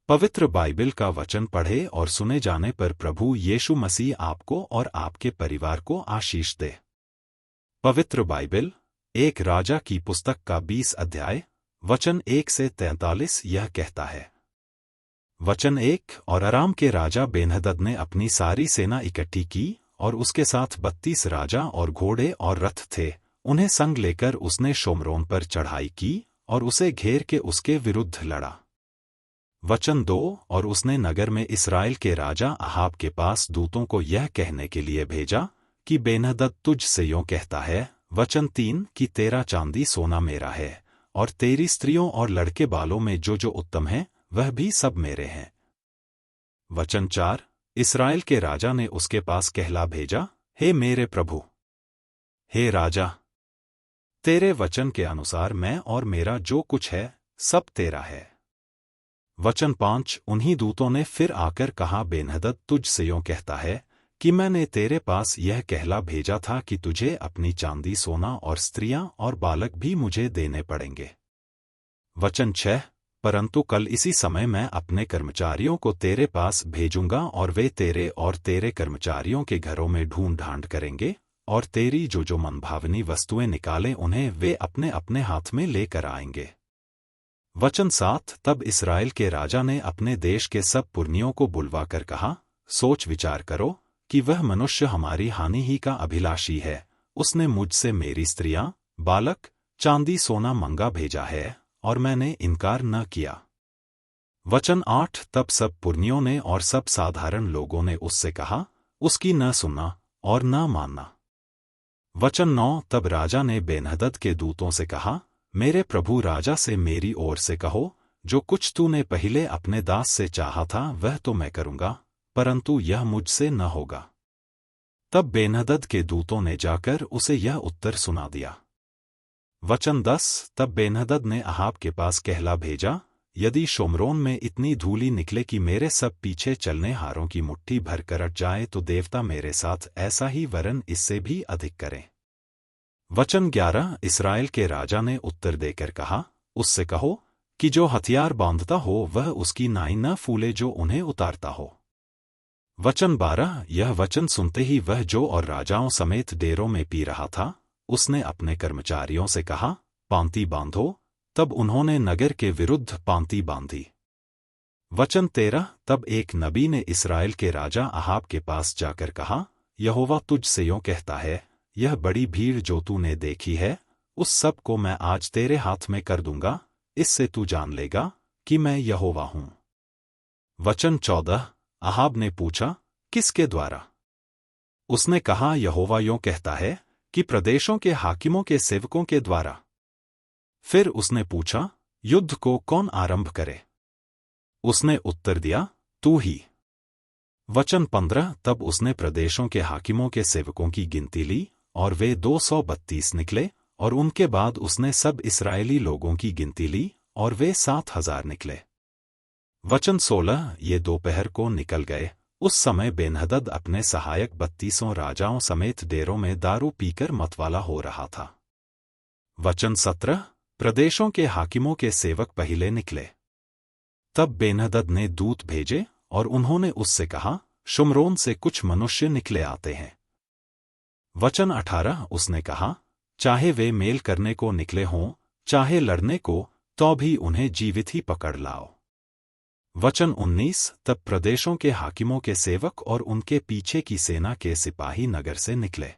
पवित्र बाइबल का वचन पढ़े और सुने जाने पर प्रभु यीशु मसीह आपको और आपके परिवार को आशीष दे। पवित्र बाइबल, एक राजा की पुस्तक का 20 अध्याय, वचन 1 से 43 यह कहता है। वचन 1। और अराम के राजा बेन्हदद ने अपनी सारी सेना इकट्ठी की और उसके साथ 32 राजा और घोड़े और रथ थे। उन्हें संग लेकर उसने शोम्रोन पर चढ़ाई की और उसे घेर के उसके विरुद्ध लड़ा। वचन 2। और उसने नगर में इस्राएल के राजा अहाब के पास दूतों को यह कहने के लिए भेजा कि बेन्हदद तुझ से यों कहता है। वचन 3। कि तेरा चांदी सोना मेरा है और तेरी स्त्रियों और लड़के बालों में जो जो उत्तम है वह भी सब मेरे हैं। वचन 4। इस्राएल के राजा ने उसके पास कहला भेजा, हे मेरे प्रभु, हे राजा, तेरे वचन के अनुसार मैं और मेरा जो कुछ है सब तेरा है। वचन 5। उन्हीं दूतों ने फिर आकर कहा, बेन्हदद तुझ से यों कहता है कि मैंने तेरे पास यह कहला भेजा था कि तुझे अपनी चांदी सोना और स्त्रियां और बालक भी मुझे देने पड़ेंगे। वचन 6। परंतु कल इसी समय मैं अपने कर्मचारियों को तेरे पास भेजूंगा और वे तेरे और तेरे कर्मचारियों के घरों में ढूंढ ढांढ करेंगे और तेरी जो मनभावनी वस्तुएं निकालें उन्हें वे अपने अपने हाथ में लेकर आएंगे। वचन 7। तब इस्राएल के राजा ने अपने देश के सब पुरनियों को बुलवाकर कहा, सोच विचार करो कि वह मनुष्य हमारी हानि ही का अभिलाषी है। उसने मुझसे मेरी स्त्रियां, बालक, चांदी सोना मंगा भेजा है और मैंने इनकार न किया। वचन 8। तब सब पुरनियों ने और सब साधारण लोगों ने उससे कहा, उसकी न सुनना और न मानना। वचन 9। तब राजा ने बेन्हदद के दूतों से कहा, मेरे प्रभु राजा से मेरी ओर से कहो, जो कुछ तूने पहले अपने दास से चाहा था वह तो मैं करूंगा, परंतु यह मुझसे न होगा। तब बेन्हदद के दूतों ने जाकर उसे यह उत्तर सुना दिया। वचन 10। तब बेन्हदद ने अहाब के पास कहला भेजा, यदि शोम्रोन में इतनी धूली निकले कि मेरे सब पीछे चलने हारों की मुट्ठी भर कर अट जाए तो देवता मेरे साथ ऐसा ही वरन इससे भी अधिक करें। वचन 11। इस्राएल के राजा ने उत्तर देकर कहा, उससे कहो कि जो हथियार बांधता हो वह उसकी नाई न फूले जो उन्हें उतारता हो। वचन 12। यह वचन सुनते ही वह जो और राजाओं समेत डेरों में पी रहा था, उसने अपने कर्मचारियों से कहा, पांति बांधो। तब उन्होंने नगर के विरुद्ध पांति बांधी। वचन 13। तब एक नबी ने इस्राएल के राजा अहाब के पास जाकर कहा, यहोवा तुझ से यों कहता है, यह बड़ी भीड़ जो तूने देखी है उस सब को मैं आज तेरे हाथ में कर दूंगा, इससे तू जान लेगा कि मैं यहोवा हूं। वचन 14। अहाब ने पूछा, किसके द्वारा? उसने कहा, यहोवा यों कहता है कि प्रदेशों के हाकिमों के सेवकों के द्वारा। फिर उसने पूछा, युद्ध को कौन आरंभ करे? उसने उत्तर दिया, तू ही। वचन 15। तब उसने प्रदेशों के हाकिमों के सेवकों की गिनती ली और वे 232 निकले, और उनके बाद उसने सब इस्राएली लोगों की गिनती ली और वे 7,000 निकले। वचन 16। ये दोपहर को निकल गए। उस समय बेन्हदद अपने सहायक 32 राजाओं समेत डेरों में दारू पीकर मतवाला हो रहा था। वचन 17। प्रदेशों के हाकिमों के सेवक पहले निकले। तब बेन्हदद ने दूत भेजे और उन्होंने उससे कहा, शुम्रोन से कुछ मनुष्य निकले आते हैं। वचन 18। उसने कहा, चाहे वे मेल करने को निकले हों चाहे लड़ने को, तो भी उन्हें जीवित ही पकड़ लाओ। वचन 19। तब प्रदेशों के हाकिमों के सेवक और उनके पीछे की सेना के सिपाही नगर से निकले।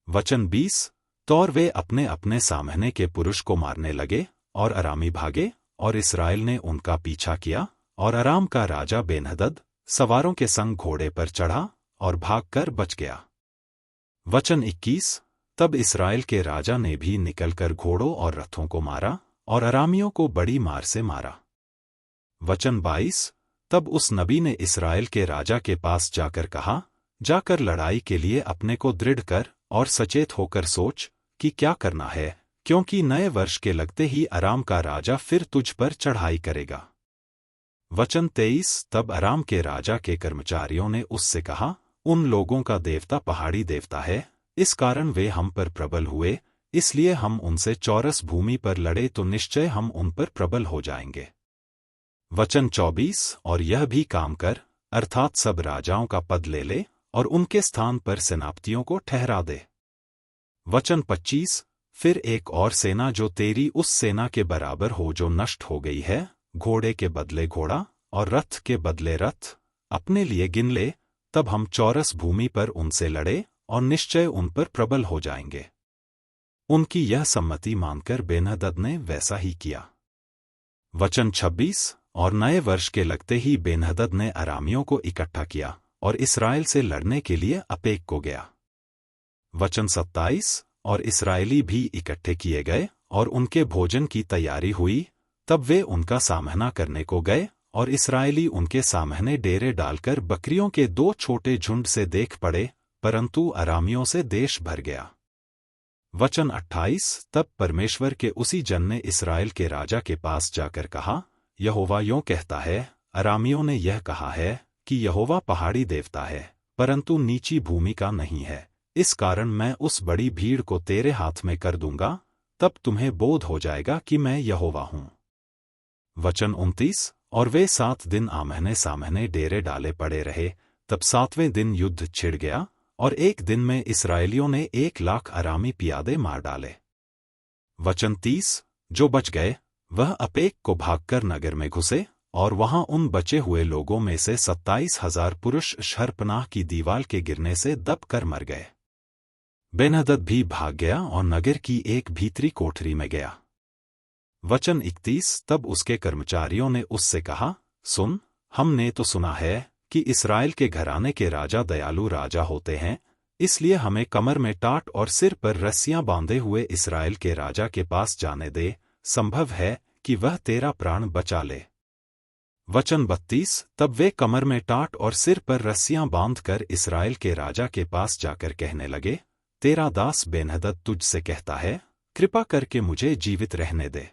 वचन 20। तो वे अपने अपने सामने के पुरुष को मारने लगे और अरामी भागे, और इस्राएल ने उनका पीछा किया, और अराम का राजा बेन्हदद सवारों के संग घोड़े पर चढ़ा और भागकर बच गया। वचन 21। तब इस्राएल के राजा ने भी निकलकर घोड़ों और रथों को मारा और अरामियों को बड़ी मार से मारा। वचन 22। तब उस नबी ने इस्राएल के राजा के पास जाकर कहा, जाकर लड़ाई के लिए अपने को दृढ़ कर और सचेत होकर सोच कि क्या करना है, क्योंकि नए वर्ष के लगते ही अराम का राजा फिर तुझ पर चढ़ाई करेगा। वचन 23। तब अराम के राजा के कर्मचारियों ने उससे कहा, उन लोगों का देवता पहाड़ी देवता है, इस कारण वे हम पर प्रबल हुए, इसलिए हम उनसे चौरस भूमि पर लड़े तो निश्चय हम उन पर प्रबल हो जाएंगे। वचन 24 और यह भी काम कर, अर्थात सब राजाओं का पद ले ले और उनके स्थान पर सेनापतियों को ठहरा दे। वचन 25 फिर एक और सेना जो तेरी उस सेना के बराबर हो जो नष्ट हो गई है, घोड़े के बदले घोड़ा और रथ के बदले रथ अपने लिए गिन ले, तब हम चौरस भूमि पर उनसे लड़े और निश्चय उन पर प्रबल हो जाएंगे। उनकी यह सम्मति मानकर बेन्हदद ने वैसा ही किया। वचन 26 और नए वर्ष के लगते ही बेन्हदद ने अरामियों को इकट्ठा किया और इस्राएल से लड़ने के लिए अपेक को गया। वचन 27 और इस्राएली भी इकट्ठे किए गए और उनके भोजन की तैयारी हुई, तब वे उनका सामना करने को गए और इस्राएली उनके सामने डेरे डालकर बकरियों के 2 छोटे झुंड से देख पड़े, परंतु अरामियों से देश भर गया। वचन 28 तब परमेश्वर के उसी जन ने इस्राएल के राजा के पास जाकर कहा, यहोवा यों कहता है, अरामियों ने यह कहा है कि यहोवा पहाड़ी देवता है, परंतु नीची भूमि का नहीं है, इस कारण मैं उस बड़ी भीड़ को तेरे हाथ में कर दूंगा, तब तुम्हें बोध हो जाएगा कि मैं यहोवा हूं। वचन 29 और वे 7 दिन आमने सामने डेरे डाले पड़े रहे, तब 7वें दिन युद्ध छिड़ गया और एक दिन में इस्राएलियों ने 1,00,000 अरामी पियादे मार डाले। वचन 30 जो बच गए वह अपेक को भागकर नगर में घुसे और वहां उन बचे हुए लोगों में से 27,000 पुरुष शहरपनाह की दीवाल के गिरने से दब कर मर गए। बेन्हदद भी भाग गया और नगर की एक भीतरी कोठरी में गया। वचन 31 तब उसके कर्मचारियों ने उससे कहा, सुन, हमने तो सुना है कि इस्राएल के घराने के राजा दयालु राजा होते हैं, इसलिए हमें कमर में टाट और सिर पर रस्सियां बांधे हुए इस्राएल के राजा के पास जाने दे, संभव है कि वह तेरा प्राण बचा ले। वचन 32 तब वे कमर में टाट और सिर पर रस्सियां बांधकर इस्राएल के राजा के पास जाकर कहने लगे, तेरा दास बेन्हदद तुझसे कहता है, कृपा करके मुझे जीवित रहने दे।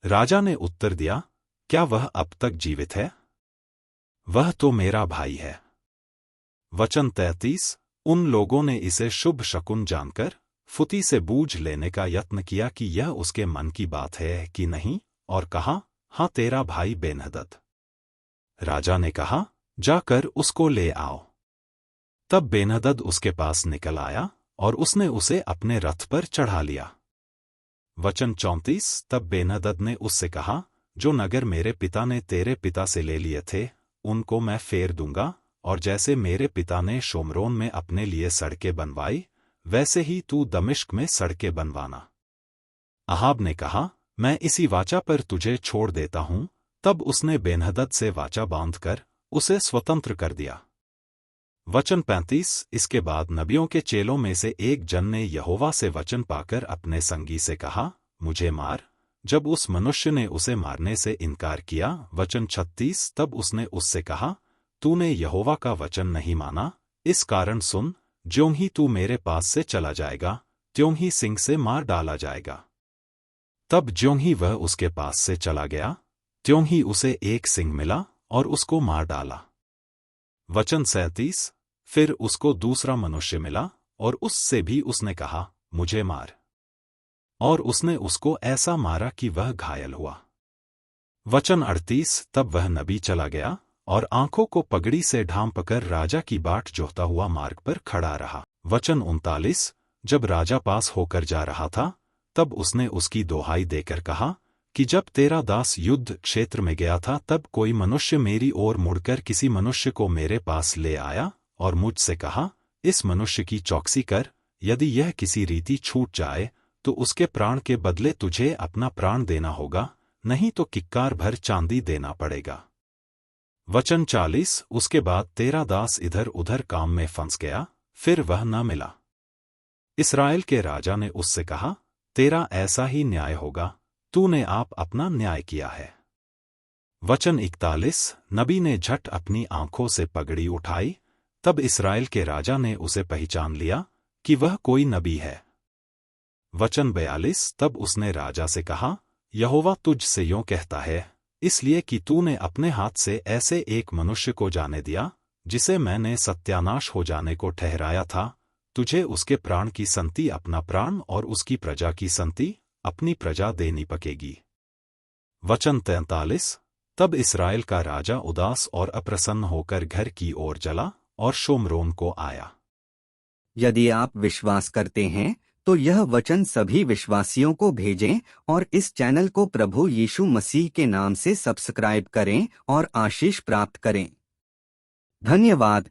राजा ने उत्तर दिया, क्या वह अब तक जीवित है? वह तो मेरा भाई है। वचन 33 उन लोगों ने इसे शुभ शकुन जानकर फुती से बूझ लेने का यत्न किया कि यह उसके मन की बात है कि नहीं, और कहा, हाँ तेरा भाई बेन्हदद। राजा ने कहा, जाकर उसको ले आओ। तब बेन्हदद उसके पास निकल आया और उसने उसे अपने रथ पर चढ़ा लिया। वचन 34 तब बेन्हदद ने उससे कहा, जो नगर मेरे पिता ने तेरे पिता से ले लिए थे उनको मैं फेर दूंगा, और जैसे मेरे पिता ने शोमरोन में अपने लिए सड़कें बनवाई, वैसे ही तू दमिश्क में सड़कें बनवाना। अहाब ने कहा, मैं इसी वाचा पर तुझे छोड़ देता हूं। तब उसने बेन्हदद से वाचा बांधकर उसे स्वतंत्र कर दिया। वचन 35 इसके बाद नबियों के चेलों में से एक जन ने यहोवा से वचन पाकर अपने संगी से कहा, मुझे मार। जब उस मनुष्य ने उसे मारने से इनकार किया। वचन 36 तब उसने उससे कहा, तूने यहोवा का वचन नहीं माना, इस कारण सुन, ज्यों ही तू मेरे पास से चला जाएगा त्यों ही सिंह से मार डाला जाएगा। तब ज्यों ही वह उसके पास से चला गया त्यों ही उसे एक सिंह मिला और उसको मार डाला। वचन 37 फिर उसको दूसरा मनुष्य मिला और उससे भी उसने कहा, मुझे मार। और उसने उसको ऐसा मारा कि वह घायल हुआ। वचन 38 तब वह नबी चला गया और आंखों को पगड़ी से ढांपकर राजा की बाट जोहता हुआ मार्ग पर खड़ा रहा। वचन 39 जब राजा पास होकर जा रहा था, तब उसने उसकी दोहाई देकर कहा कि जब तेरा दास युद्ध क्षेत्र में गया था, तब कोई मनुष्य मेरी ओर मुड़कर किसी मनुष्य को मेरे पास ले आया और मुझसे कहा, इस मनुष्य की चौकसी कर, यदि यह किसी रीति छूट जाए तो उसके प्राण के बदले तुझे अपना प्राण देना होगा, नहीं तो किक्कार भर चांदी देना पड़ेगा। वचन 40 उसके बाद तेरा दास इधर उधर काम में फंस गया, फिर वह न मिला। इस्राएल के राजा ने उससे कहा, तेरा ऐसा ही न्याय होगा, तूने आप अपना न्याय किया है। वचन 41 नबी ने झट अपनी आंखों से पगड़ी उठाई, तब इस्राएल के राजा ने उसे पहचान लिया कि वह कोई नबी है। वचन 42 तब उसने राजा से कहा, यहोवा तुझ से यों कहता है, इसलिए कि तूने अपने हाथ से ऐसे एक मनुष्य को जाने दिया जिसे मैंने सत्यानाश हो जाने को ठहराया था, तुझे उसके प्राण की संति अपना प्राण और उसकी प्रजा की संति अपनी प्रजा देनी पकेगी। वचन 43 तब इसराइल का राजा उदास और अप्रसन्न होकर घर की ओर चला और शोम्रोन को आया। यदि आप विश्वास करते हैं तो यह वचन सभी विश्वासियों को भेजें और इस चैनल को प्रभु यीशु मसीह के नाम से सब्सक्राइब करें और आशीष प्राप्त करें। धन्यवाद।